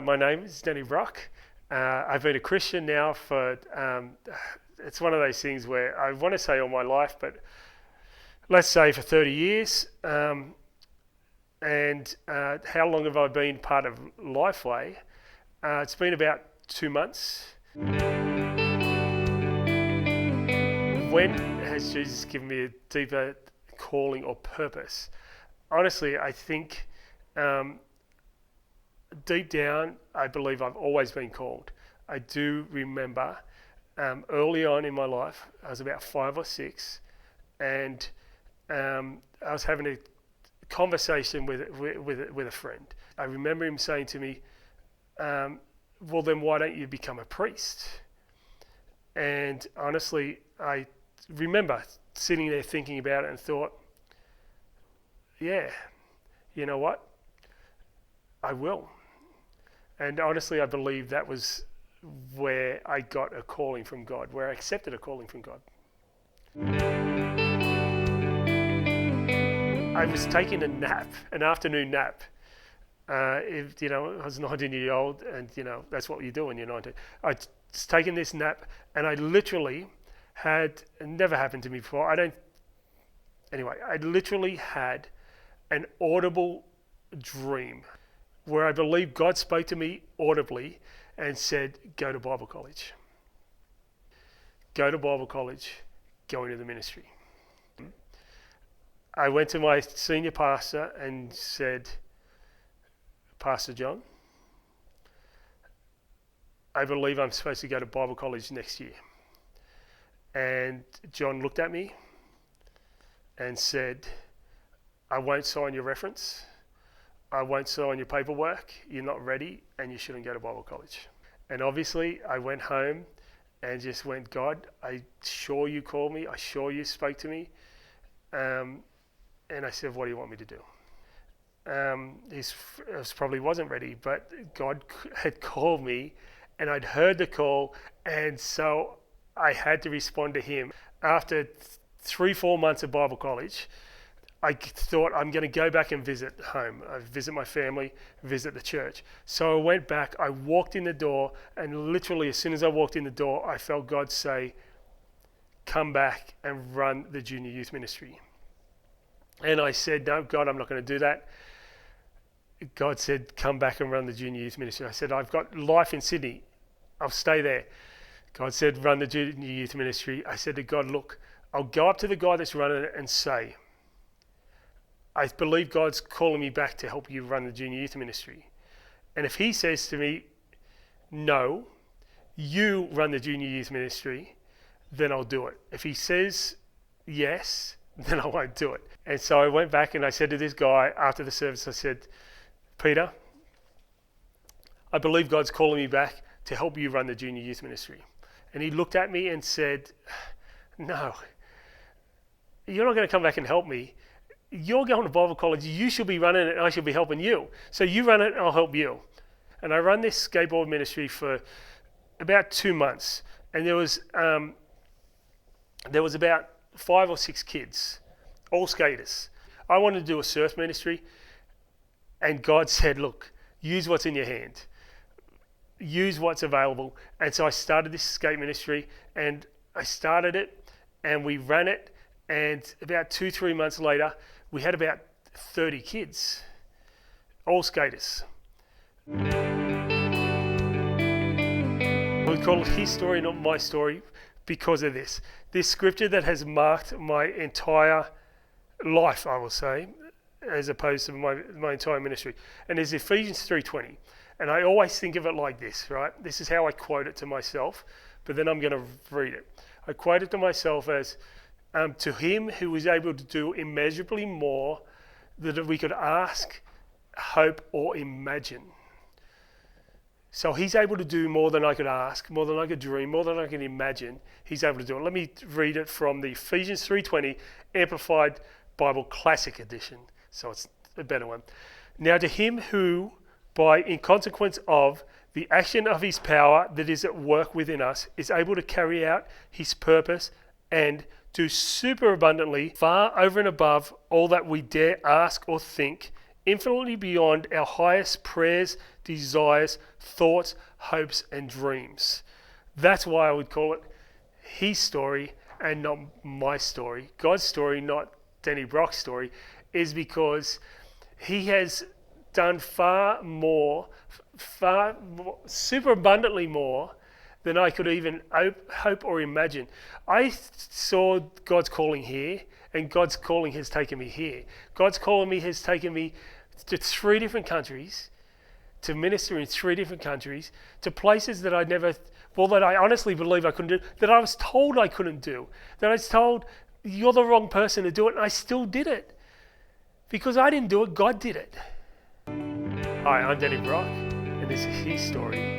My name is Danny Brock. I've been a Christian now for, it's one of those things where I want to say all my life, but let's say for 30 years. And how long have I been part of Lifeway? It's been about 2 months. When has Jesus given me a deeper calling or purpose? Honestly, I think deep down, I believe I've always been called. I do remember early on in my life, I was about 5 or 6, and I was having a conversation with a friend. I remember him saying to me, well, then why don't you become a priest? And honestly, I remember sitting there thinking about it and thought, yeah, you know what? I will. And honestly, I believe that was where I got a calling from God, where I accepted a calling from God. I was taking a nap, an afternoon nap. I was 19-year-old, and that's what you do when you're 19. I was taking this nap, and I literally had, it never happened to me before. I literally had an audible dream where I believe God spoke to me audibly and said, go to Bible college. Go to Bible college, go into the ministry. I went to my senior pastor and said, Pastor John, I believe I'm supposed to go to Bible college next year. And John looked at me and said, I won't sign your reference. I won't sign your paperwork. You're not ready and you shouldn't go to Bible college. And obviously I went home and just went, God, I sure you called me. I sure you spoke to me. And I said, what do you want me to do? He probably wasn't ready, but God had called me and I'd heard the call. And so I had to respond to him. After 3-4 months of Bible college, I thought I'm going to go back and visit home. I visit my family, visit the church. So I went back, I walked in the door, and literally as soon as I walked in the door, I felt God say, come back and run the junior youth ministry. And I said, no, God, I'm not going to do that. God said, come back and run the junior youth ministry. I said, I've got life in Sydney. I'll stay there. God said, run the junior youth ministry. I said to God, look, I'll go up to the guy that's running it and say, I believe God's calling me back to help you run the junior youth ministry. And if he says to me, no, you run the junior youth ministry, then I'll do it. If he says yes, then I won't do it. And so I went back and I said to this guy after the service, I said, Peter, I believe God's calling me back to help you run the junior youth ministry. And he looked at me and said, no, you're not going to come back and help me. You're going to Bible college. You should be running it and I should be helping you. So you run it and I'll help you. And I run this skateboard ministry for about 2 months. And there was about 5 or 6 kids, all skaters. I wanted to do a surf ministry. And God said, look, use what's in your hand. Use what's available. And so I started this skate ministry and I started it and we ran it. And about 2-3 months later, we had about 30 kids, all skaters. We call it his story, not my story, because of this. This scripture that has marked my entire life, I will say, as opposed to my entire ministry. And it's Ephesians 3:20. And I always think of it like this, right? This is how I quote it to myself, but then I'm going to read it. I quote it to myself as, to him who is able to do immeasurably more than we could ask, hope, or imagine. So he's able to do more than I could ask, more than I could dream, more than I can imagine. He's able to do it. Let me read it from the Ephesians 3:20 Amplified Bible Classic Edition. So it's a better one. Now to him who, in consequence of the action of his power that is at work within us, is able to carry out his purpose and do super abundantly, far over and above all that we dare ask or think, infinitely beyond our highest prayers, desires, thoughts, hopes, and dreams. That's why I would call it his story and not my story. God's story, not Danny Brock's story, is because he has done far more, super abundantly more than I could even hope or imagine. I saw God's calling here, and God's calling has taken me here. God's calling me has taken me to 3 different countries, to minister in 3 different countries, to places that I never, that I honestly believe I couldn't do, that I was told I couldn't do, that I was told, you're the wrong person to do it, and I still did it. Because I didn't do it, God did it. Hi, I'm Danny Brock, and this is his story.